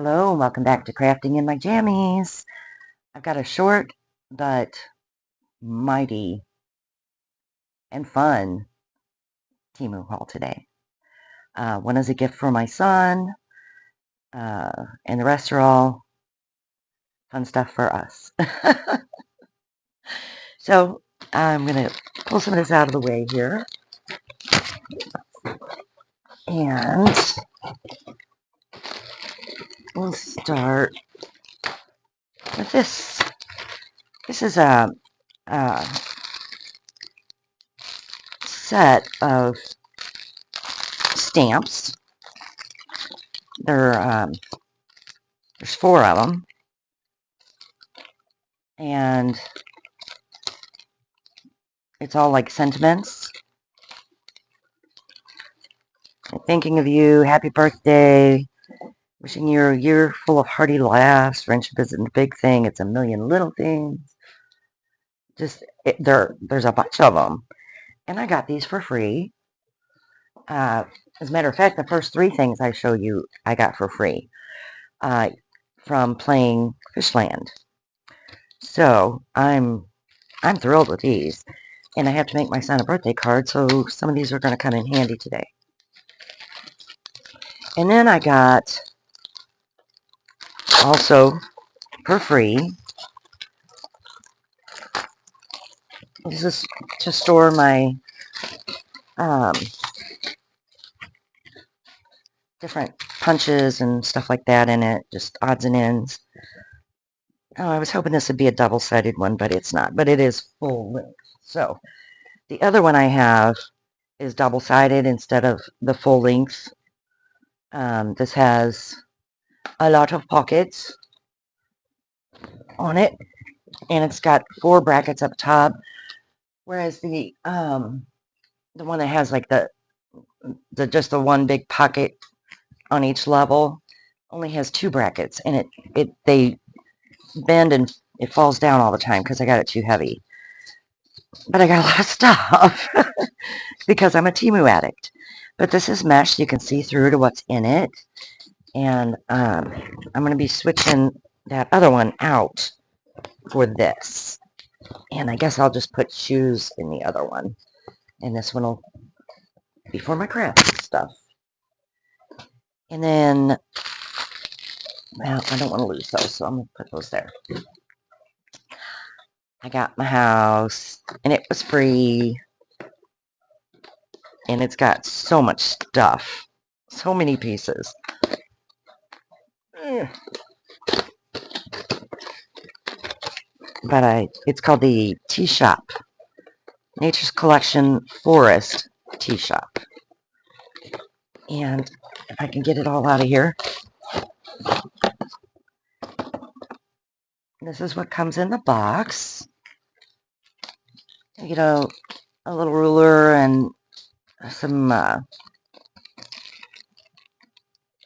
Hello, and welcome back to Crafting in My Jammies. I've got a short but mighty and fun Temu haul today. One is a gift for my son, and the rest are all fun stuff for us. So I'm going to pull some of this out of the way here. And we'll start with this. This is a set of stamps. There's 4 of them. And it's all like sentiments. Thinking of you, happy birthday, wishing you a year full of hearty laughs. Friendship isn't a big thing, it's a million little things. There's a bunch of them. And I got these for free. As a matter of fact, the first 3 things I show you, I got for free from playing Fishland. So I'm thrilled with these. And I have to make my son a birthday card, so some of these are going to come in handy today. And then I got, also for free, this is to store my different punches and stuff like that in it, just odds and ends. Oh, I was hoping this would be a double-sided one, but it's not. But it is full length. So the other one I have is double-sided instead of the full length. This has a lot of pockets on it, and it's got 4 brackets up top, whereas the one that has like the just the one big pocket on each level only has 2 brackets, and they bend and it falls down all the time because I got it too heavy. But I got a lot of stuff because I'm a Temu addict. But this is mesh, you can see through to what's in it. And I'm going to be switching that other one out for this. And I guess I'll just put shoes in the other one. And this one will be for my craft stuff. And then, well, I don't want to lose those, so I'm going to put those there. I got my house, and it was free. And it's got so much stuff. So many pieces. But it's called the Tea Shop. Nature's Collection Forest Tea Shop. And if I can get it all out of here. This is what comes in the box. You get a little ruler and some,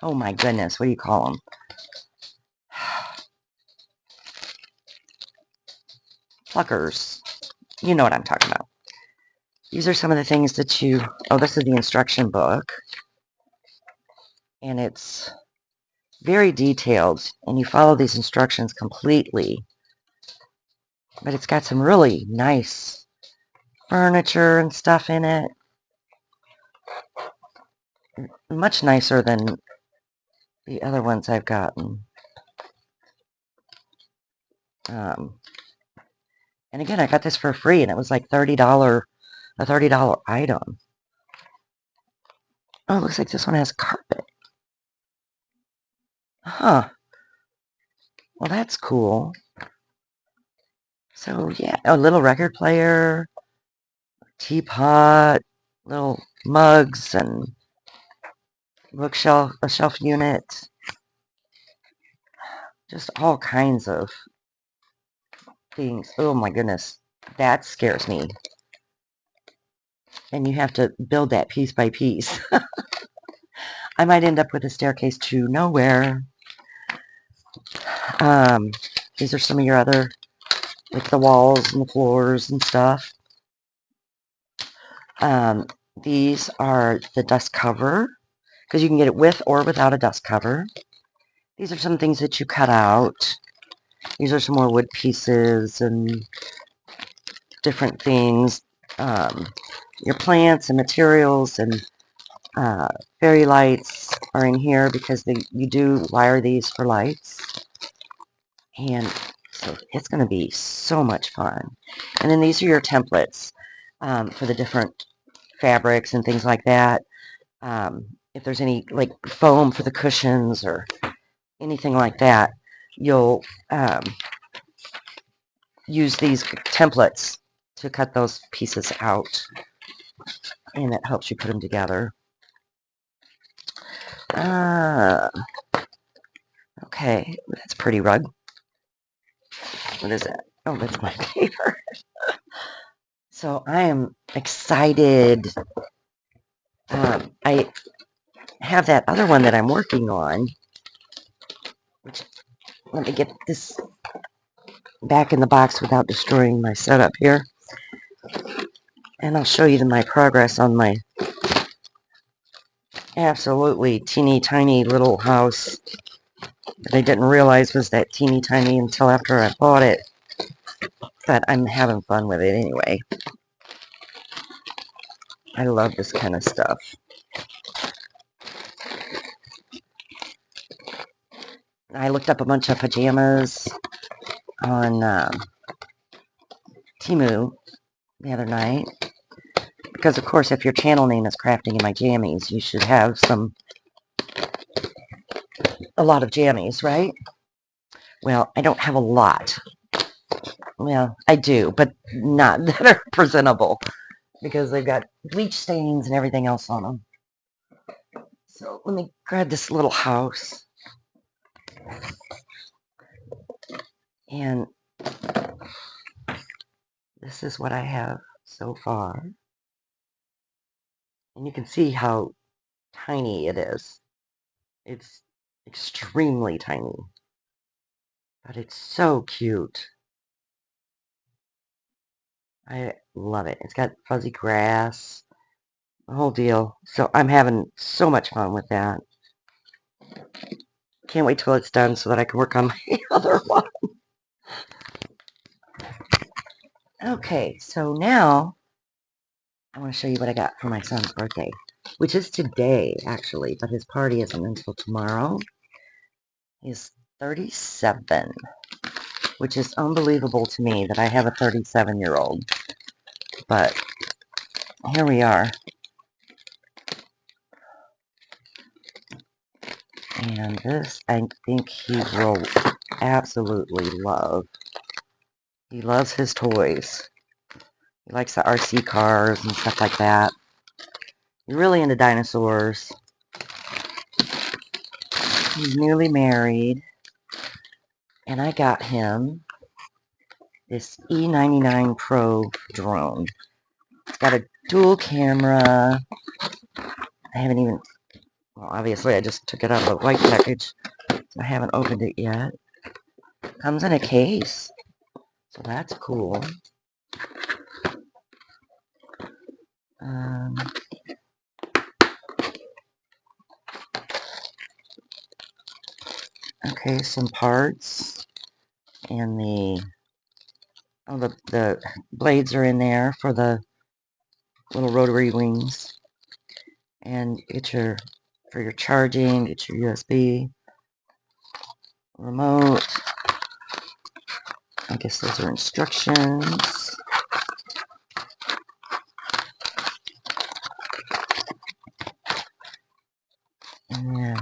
oh my goodness, what do you call them? Pluckers. You know what I'm talking about. These are some of the things that you, oh, this is the instruction book. And it's very detailed, and you follow these instructions completely. But it's got some really nice furniture and stuff in it. Much nicer than the other ones I've gotten. And again, I got this for free, and it was like a $30 item. Oh, it looks like this one has carpet. Huh. Well, that's cool. So, yeah, a little record player, teapot, little mugs, and bookshelf, a shelf unit. Just all kinds of things. Oh my goodness. That scares me. And you have to build that piece by piece. I might end up with a staircase to nowhere. These are some of your other, like the walls and the floors and stuff. These are the dust cover, because you can get it with or without a dust cover. These are some things that you cut out. These are some more wood pieces and different things. Your plants and materials and fairy lights are in here because you do wire these for lights. And so it's going to be so much fun. And then these are your templates for the different fabrics and things like that. If there's any like foam for the cushions or anything like that, you'll use these templates to cut those pieces out, and it helps you put them together. Okay, that's a pretty rug. What is it? Oh, that's my paper. So I am excited. I have that other one that I'm working on, which, let me get this back in the box without destroying my setup here. And I'll show you my progress on my absolutely teeny tiny little house that I didn't realize was that teeny tiny until after I bought it. But I'm having fun with it anyway. I love this kind of stuff. I looked up a bunch of pajamas on Temu the other night. Because, of course, if your channel name is Crafting in My Jammies, you should have a lot of jammies, right? Well, I don't have a lot. Well, I do, but not that are presentable. Because they've got bleach stains and everything else on them. So let me grab this little house. And this is what I have so far. And you can see how tiny it is. It's extremely tiny. But it's so cute. I love it. It's got fuzzy grass, the whole deal. So I'm having so much fun with that. Can't wait till it's done so that I can work on my other one. Okay, so now I want to show you what I got for my son's birthday, which is today, actually, but his party isn't until tomorrow. He's 37, which is unbelievable to me that I have a 37-year-old. But here we are. And this, I think he will absolutely love. He loves his toys. He likes the RC cars and stuff like that. He's really into dinosaurs. He's newly married. And I got him this E99 Pro drone. It's got a dual camera. I haven't even, well, obviously I just took it out of the white package. So I haven't opened it yet. Comes in a case. So that's cool. Okay, some parts. And the blades are in there for the little rotary wings. And get for your charging, get your USB remote. I guess those are instructions. And then,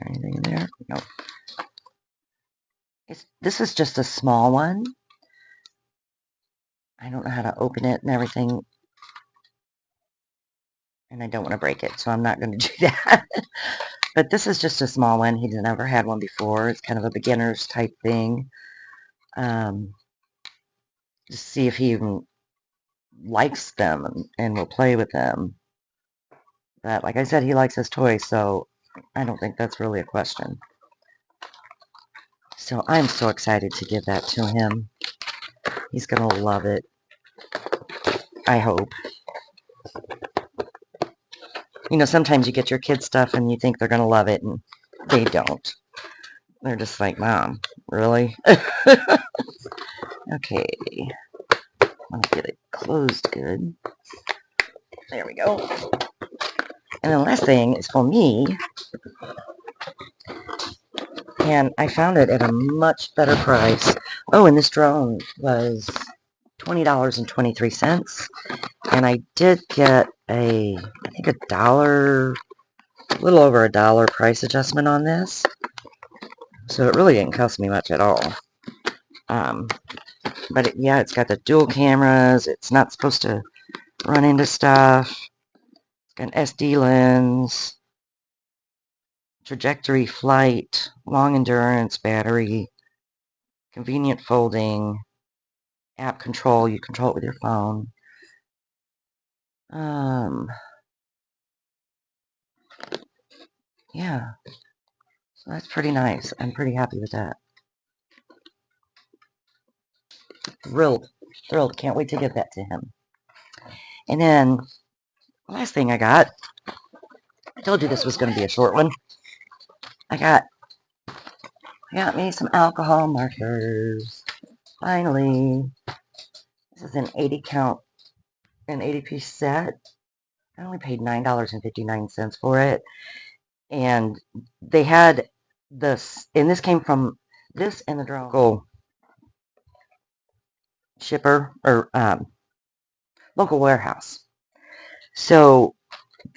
anything in there? Nope. This is just a small one. I don't know how to open it and everything. And I don't want to break it, so I'm not going to do that. But this is just a small one. He's never had one before. It's kind of a beginner's type thing. Just see if he even likes them and will play with them. But like I said, he likes his toys, so I don't think that's really a question. So I'm so excited to give that to him. He's going to love it. I hope. You know, sometimes you get your kids stuff and you think they're going to love it, and they don't. They're just like, Mom, really? Okay. Let me get it closed good. There we go. And the last thing is for me. And I found it at a much better price. Oh, and this drone was $20.23. And I did get I think a little over $1 price adjustment on this. So it really didn't cost me much at all. But yeah, it's got the dual cameras. It's not supposed to run into stuff. It's got an SD lens, trajectory flight, long endurance battery, convenient folding, app control. You control it with your phone. Yeah, so that's pretty nice. I'm pretty happy with that. Thrilled. Can't wait to give that to him. And then, last thing I got, I told you this was going to be a short one. I got me some alcohol markers. Finally. This is an 80 count, an 80-piece set. I only paid $9.59 for it. And they had this, and this came from this and the local shipper, or local warehouse. So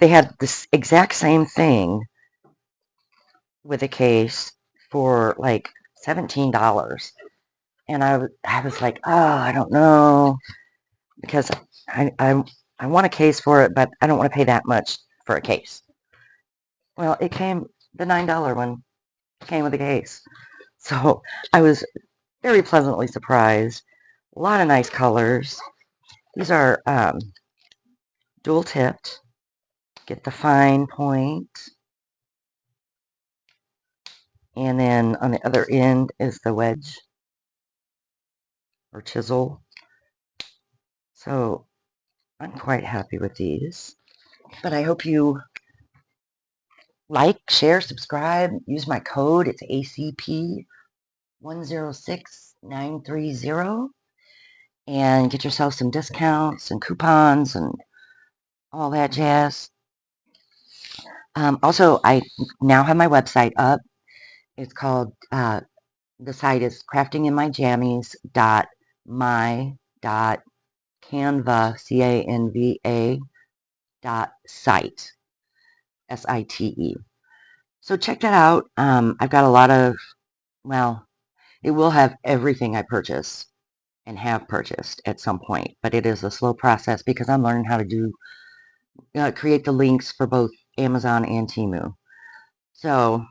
they had this exact same thing with a case for like $17. And I was like, oh, I don't know, because I want a case for it, but I don't want to pay that much for a case. Well, the $9 one came with a case. So I was very pleasantly surprised. A lot of nice colors. These are dual tipped. Get the fine point. And then on the other end is the wedge or chisel. So I'm quite happy with these. But I hope you like, share, subscribe, use my code. It's ACP106930. And get yourself some discounts and coupons and all that jazz. Also, I now have my website up. It's called, the site is craftinginmyjammies.my.canva, C-A-N-V-A, .site, S-I-T-E. So check that out. I've got a lot of, well, it will have everything I purchase and have purchased at some point, but it is a slow process because I'm learning how to do, create the links for both Amazon and Temu. So,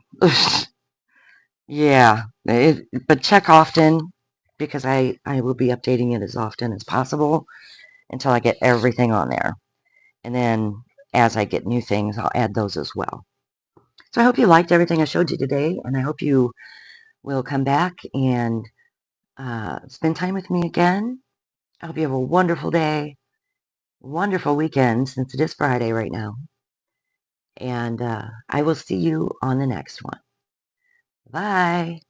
yeah, but check often because I will be updating it as often as possible until I get everything on there. And then as I get new things, I'll add those as well. So I hope you liked everything I showed you today, and I hope you will come back and spend time with me again. I hope you have a wonderful day, wonderful weekend, since it is Friday right now. And I will see you on the next one. Bye.